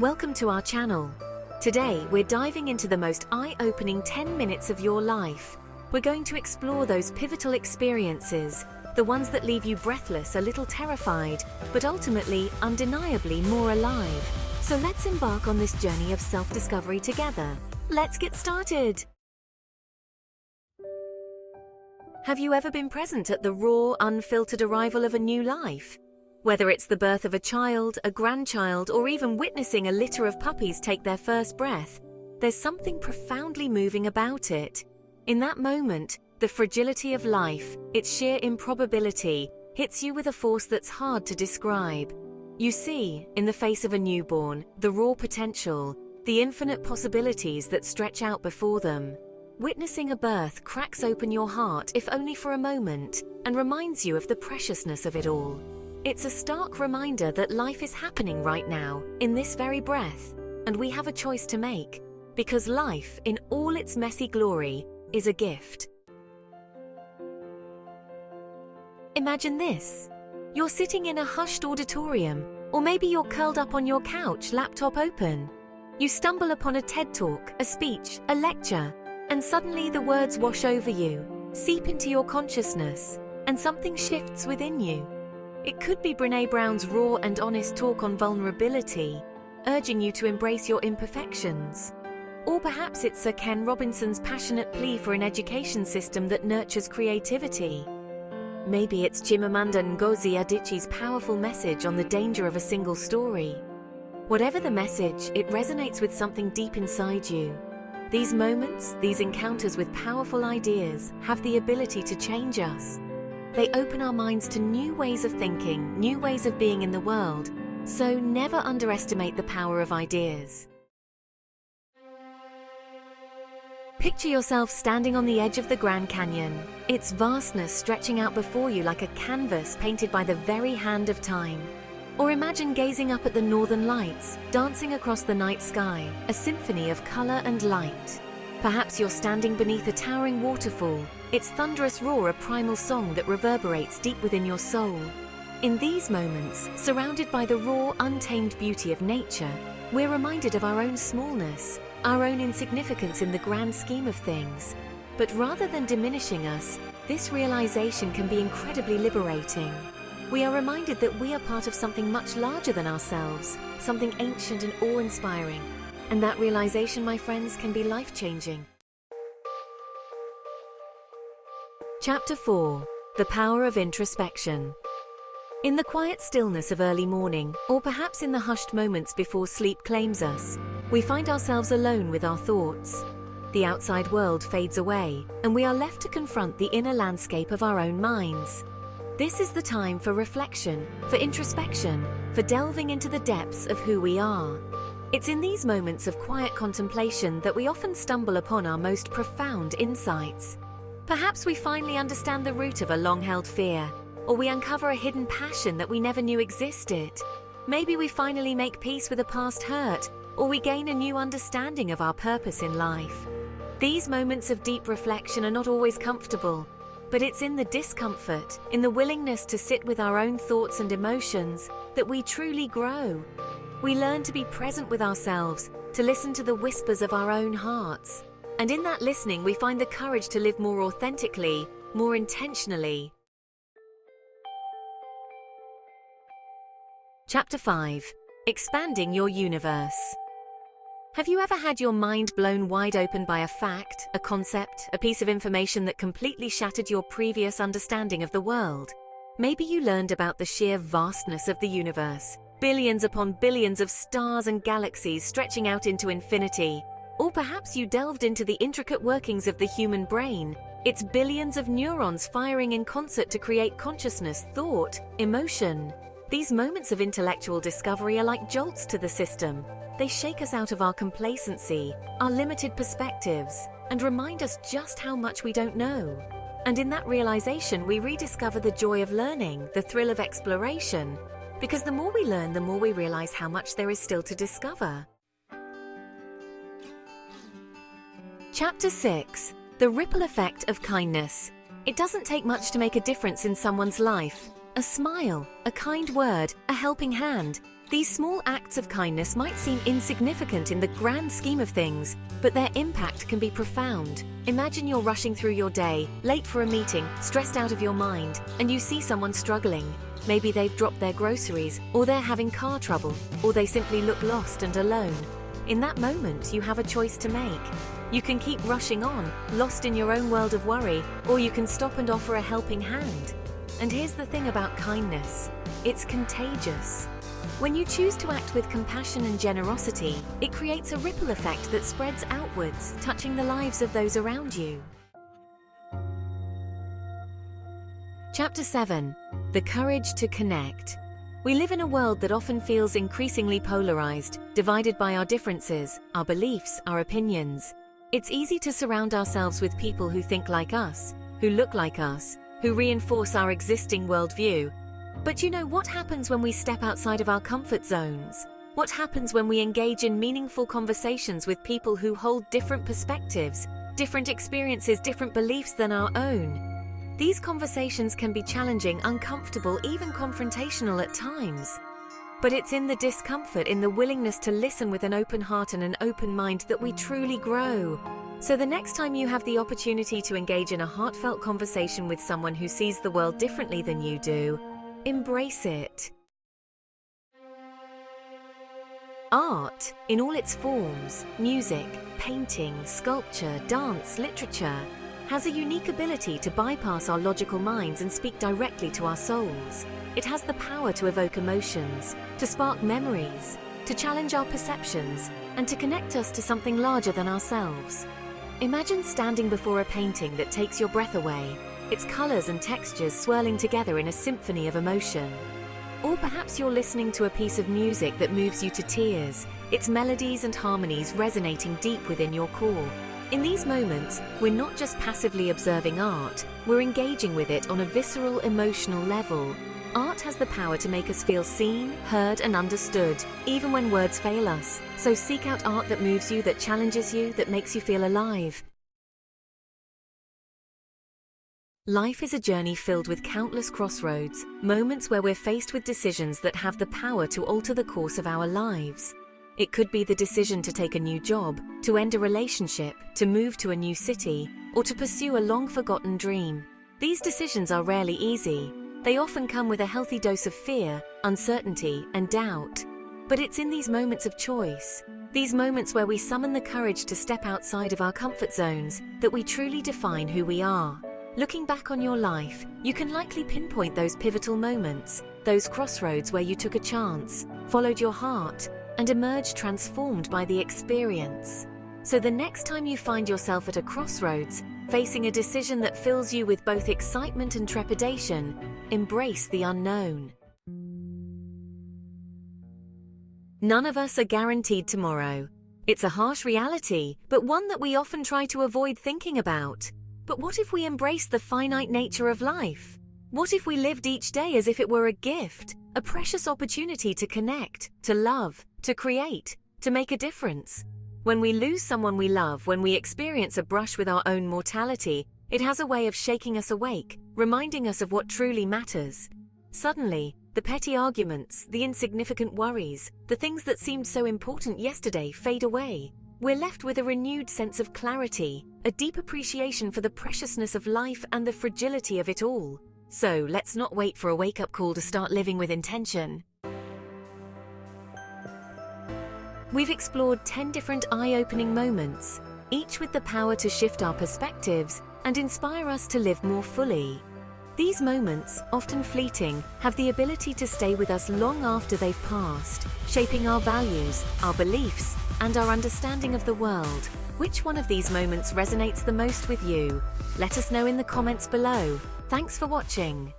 Welcome to our channel. Today, we're diving into the most eye-opening 10 minutes of your life. We're going to explore those pivotal experiences, the ones that leave you breathless, a little terrified, but ultimately, undeniably more alive. So let's embark on this journey of self-discovery together. Let's get started! Have you ever been present at the raw, unfiltered arrival of a new life? Whether it's the birth of a child, a grandchild, or even witnessing a litter of puppies take their first breath, there's something profoundly moving about it. In that moment, the fragility of life, its sheer improbability, hits you with a force that's hard to describe. You see, in the face of a newborn, the raw potential, the infinite possibilities that stretch out before them. Witnessing a birth cracks open your heart, if only for a moment, and reminds you of the preciousness of it all. It's a stark reminder that life is happening right now, in this very breath, and we have a choice to make, because life, in all its messy glory, is a gift. Imagine this. You're sitting in a hushed auditorium, or maybe you're curled up on your couch, laptop open. You stumble upon a TED Talk, a speech, a lecture, and suddenly the words wash over you, seep into your consciousness, and something shifts within you. It could be Brené Brown's raw and honest talk on vulnerability, urging you to embrace your imperfections. Or perhaps it's Sir Ken Robinson's passionate plea for an education system that nurtures creativity. Maybe it's Chimamanda Ngozi Adichie's powerful message on the danger of a single story. Whatever the message, it resonates with something deep inside you. These moments, these encounters with powerful ideas, have the ability to change us. They open our minds to new ways of thinking, new ways of being in the world, so never underestimate the power of ideas. Picture yourself standing on the edge of the Grand Canyon, its vastness stretching out before you like a canvas painted by the very hand of time. Or imagine gazing up at the northern lights, dancing across the night sky, a symphony of color and light. Perhaps you're standing beneath a towering waterfall, its thunderous roar a primal song that reverberates deep within your soul. In these moments, surrounded by the raw, untamed beauty of nature, we're reminded of our own smallness, our own insignificance in the grand scheme of things. But rather than diminishing us, this realization can be incredibly liberating. We are reminded that we are part of something much larger than ourselves, something ancient and awe-inspiring. And that realization, my friends, can be life-changing. Chapter 4. The Power of Introspection. In the quiet stillness of early morning, or perhaps in the hushed moments before sleep claims us, we find ourselves alone with our thoughts. The outside world fades away, and we are left to confront the inner landscape of our own minds. This is the time for reflection, for introspection, for delving into the depths of who we are. It's in these moments of quiet contemplation that we often stumble upon our most profound insights. Perhaps we finally understand the root of a long-held fear, or we uncover a hidden passion that we never knew existed. Maybe we finally make peace with a past hurt, or we gain a new understanding of our purpose in life. These moments of deep reflection are not always comfortable, but it's in the discomfort, in the willingness to sit with our own thoughts and emotions, that we truly grow. We learn to be present with ourselves, to listen to the whispers of our own hearts. And in that listening, we find the courage to live more authentically, more intentionally. Chapter 5. Expanding your universe. Have you ever had your mind blown wide open by a fact, a concept, a piece of information that completely shattered your previous understanding of the world? Maybe you learned about the sheer vastness of the universe, billions upon billions of stars and galaxies stretching out into infinity. Or perhaps you delved into the intricate workings of the human brain, its billions of neurons firing in concert to create consciousness, thought, emotion. These moments of intellectual discovery are like jolts to the system. They shake us out of our complacency, our limited perspectives, and remind us just how much we don't know. And in that realization, we rediscover the joy of learning, the thrill of exploration. Because the more we learn, the more we realize how much there is still to discover. Chapter 6. The Ripple Effect of Kindness. It doesn't take much to make a difference in someone's life. A smile, a kind word, a helping hand. These small acts of kindness might seem insignificant in the grand scheme of things, but their impact can be profound. Imagine you're rushing through your day, late for a meeting, stressed out of your mind, and you see someone struggling. Maybe they've dropped their groceries, or they're having car trouble, or they simply look lost and alone. In that moment, you have a choice to make. You can keep rushing on, lost in your own world of worry, or you can stop and offer a helping hand. And here's the thing about kindness: it's contagious. When you choose to act with compassion and generosity, it creates a ripple effect that spreads outwards, touching the lives of those around you. Chapter 7. The Courage to Connect. We live in a world that often feels increasingly polarized, divided by our differences, our beliefs, our opinions. It's easy to surround ourselves with people who think like us, who look like us, who reinforce our existing worldview. But you know what happens when we step outside of our comfort zones? What happens when we engage in meaningful conversations with people who hold different perspectives, different experiences, different beliefs than our own? These conversations can be challenging, uncomfortable, even confrontational at times. But it's in the discomfort, in the willingness to listen with an open heart and an open mind that we truly grow. So the next time you have the opportunity to engage in a heartfelt conversation with someone who sees the world differently than you do, embrace it. Art, in all its forms, music, painting, sculpture, dance, literature, has a unique ability to bypass our logical minds and speak directly to our souls. It has the power to evoke emotions, to spark memories, to challenge our perceptions, and to connect us to something larger than ourselves. Imagine standing before a painting that takes your breath away, its colors and textures swirling together in a symphony of emotion. Or perhaps you're listening to a piece of music that moves you to tears, its melodies and harmonies resonating deep within your core. In these moments, we're not just passively observing art, we're engaging with it on a visceral, emotional level. Art has the power to make us feel seen, heard, and understood, even when words fail us. So seek out art that moves you, that challenges you, that makes you feel alive. Life is a journey filled with countless crossroads, moments where we're faced with decisions that have the power to alter the course of our lives. It could be the decision to take a new job, to end a relationship, to move to a new city, or to pursue a long-forgotten dream. These decisions are rarely easy. They often come with a healthy dose of fear, uncertainty, and doubt. But it's in these moments of choice, these moments where we summon the courage to step outside of our comfort zones, that we truly define who we are. Looking back on your life, you can likely pinpoint those pivotal moments, those crossroads where you took a chance, followed your heart, and emerged transformed by the experience. So the next time you find yourself at a crossroads, facing a decision that fills you with both excitement and trepidation, embrace the unknown. None of us are guaranteed tomorrow. It's a harsh reality, but one that we often try to avoid thinking about. But what if we embrace the finite nature of life? What if we lived each day as if it were a gift, a precious opportunity to connect, to love, to create, to make a difference? When we lose someone we love, when we experience a brush with our own mortality, it has a way of shaking us awake, reminding us of what truly matters. Suddenly, the petty arguments, the insignificant worries, the things that seemed so important yesterday fade away. We're left with a renewed sense of clarity, a deep appreciation for the preciousness of life and the fragility of it all. So let's not wait for a wake-up call to start living with intention. We've explored 10 different eye-opening moments, each with the power to shift our perspectives and inspire us to live more fully. These moments, often fleeting, have the ability to stay with us long after they've passed, shaping our values, our beliefs, and our understanding of the world. Which one of these moments resonates the most with you? Let us know in the comments below. Thanks for watching.